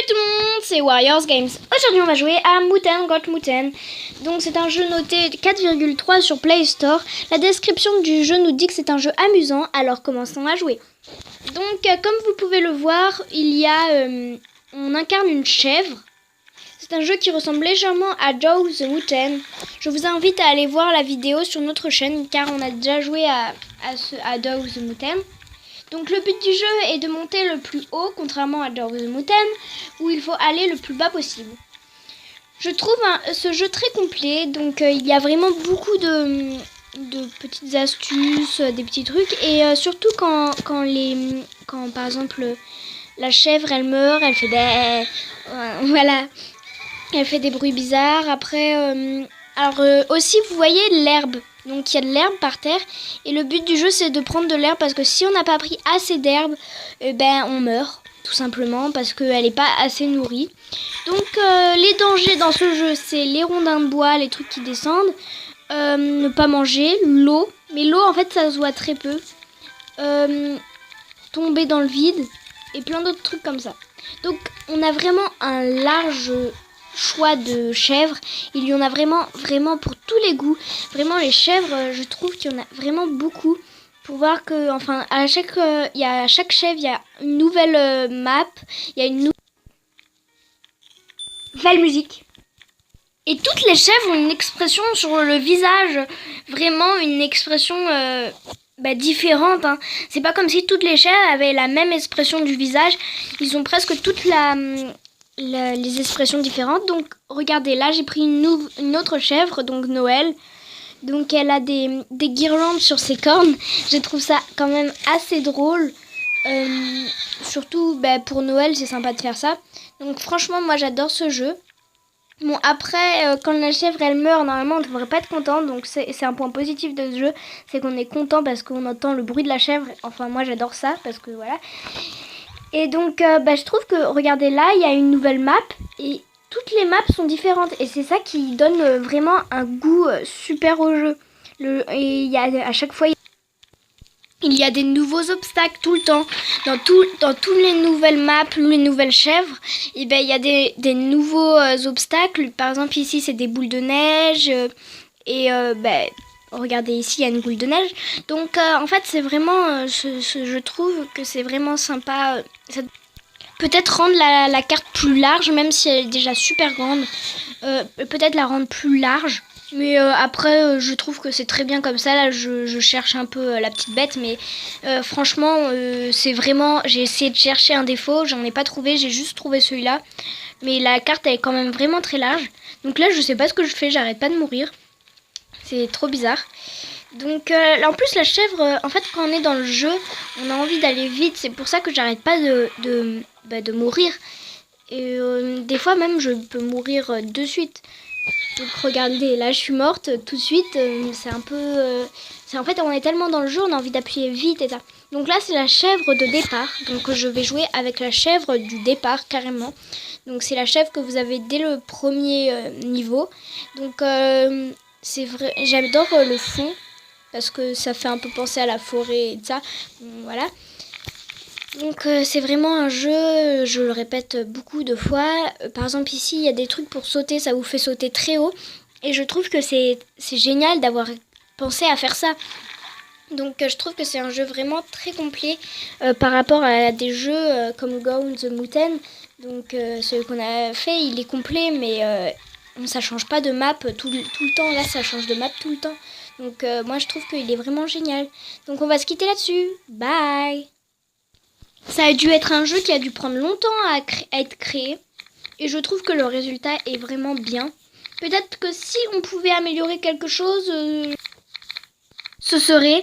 tout le monde, c'est Warriors Games. Aujourd'hui on va jouer à Muten Got Muten. Donc c'est un jeu noté 4,3 sur Play Store. La description du jeu nous dit que c'est un jeu amusant, alors commençons à jouer. Donc comme vous pouvez le voir, on incarne une chèvre. C'est un jeu qui ressemble légèrement à Dow the Muten. Je vous invite à aller voir la vidéo sur notre chaîne car on a déjà joué à Dow the Muten. Donc le but du jeu est de monter le plus haut, contrairement à Dow the Muten, où il faut aller le plus bas possible. Je trouve ce jeu très complet, donc il y a vraiment beaucoup de petites astuces, des petits trucs, et surtout quand par exemple la chèvre elle meurt, elle fait des voilà, elle fait des bruits bizarres. Après, aussi vous voyez l'herbe. Donc il y a de l'herbe par terre et le but du jeu c'est de prendre de l'herbe parce que si on n'a pas pris assez d'herbe, on meurt tout simplement parce qu'elle n'est pas assez nourrie. Donc les dangers dans ce jeu c'est les rondins de bois, les trucs qui descendent, ne pas manger, l'eau, mais l'eau en fait ça se voit très peu, tomber dans le vide et plein d'autres trucs comme ça. Donc on a vraiment un large choix de chèvres. Il y en a vraiment pour tous les goûts. Vraiment les chèvres, je trouve qu'il y en a vraiment beaucoup. Pour voir que, enfin, à chaque chèvre, il y a une nouvelle map, il y a une nouvelle musique. Et toutes les chèvres ont une expression sur le visage, vraiment une expression différente. Hein. C'est pas comme si toutes les chèvres avaient la même expression du visage. Ils ont presque toutes les expressions différentes. Donc regardez, là j'ai pris une autre chèvre, donc Noël. Donc elle a des guirlandes sur ses cornes. Je trouve ça quand même assez drôle. Surtout pour Noël, c'est sympa de faire ça. Donc franchement, moi j'adore ce jeu. Bon après, quand la chèvre elle meurt, normalement on devrait pas être content. Donc c'est un point positif de ce jeu. C'est qu'on est content parce qu'on entend le bruit de la chèvre. Enfin moi j'adore ça parce que voilà. Et donc, je trouve que, regardez là, il y a une nouvelle map et toutes les maps sont différentes. Et c'est ça qui donne vraiment un goût super au jeu. Et il y a, à chaque fois, il y a des nouveaux obstacles tout le temps. Dans toutes les nouvelles maps, les nouvelles chèvres, et il y a des nouveaux obstacles. Par exemple, ici, c'est des boules de neige. Regardez ici, il y a une boule de neige. Donc en fait c'est vraiment, je trouve que c'est vraiment sympa. Peut-être rendre la carte plus large, même si elle est déjà super grande. Peut-être la rendre plus large. Mais après je trouve que c'est très bien comme ça. Là je cherche un peu la petite bête. Mais franchement c'est vraiment, j'ai essayé de chercher un défaut. J'en ai pas trouvé, j'ai juste trouvé celui-là. Mais la carte elle est quand même vraiment très large. Donc là je sais pas ce que je fais, j'arrête pas de mourir. C'est trop bizarre. Donc en plus la chèvre, en fait quand on est dans le jeu, on a envie d'aller vite. C'est pour ça que j'arrête pas de mourir. Et des fois même je peux mourir de suite. Donc regardez, là je suis morte tout de suite. C'est un peu... en fait on est tellement dans le jeu, on a envie d'appuyer vite et ça. Donc là c'est la chèvre de départ. Donc je vais jouer avec la chèvre du départ carrément. Donc c'est la chèvre que vous avez dès le premier niveau. Donc... c'est vrai, j'adore le fond parce que ça fait un peu penser à la forêt et ça. Voilà. Donc c'est vraiment un jeu, je le répète beaucoup de fois. Par exemple ici, il y a des trucs pour sauter, ça vous fait sauter très haut. Et je trouve que c'est génial d'avoir pensé à faire ça. Donc je trouve que c'est un jeu vraiment très complet par rapport à des jeux comme Go the Muten. Donc celui qu'on a fait, il est complet, mais ça change pas de map tout le temps. Là, ça change de map tout le temps. Donc moi, je trouve qu'il est vraiment génial. Donc on va se quitter là-dessus. Bye. Ça a dû être un jeu qui a dû prendre longtemps à être créé. Et je trouve que le résultat est vraiment bien. Peut-être que si on pouvait améliorer quelque chose, ce serait...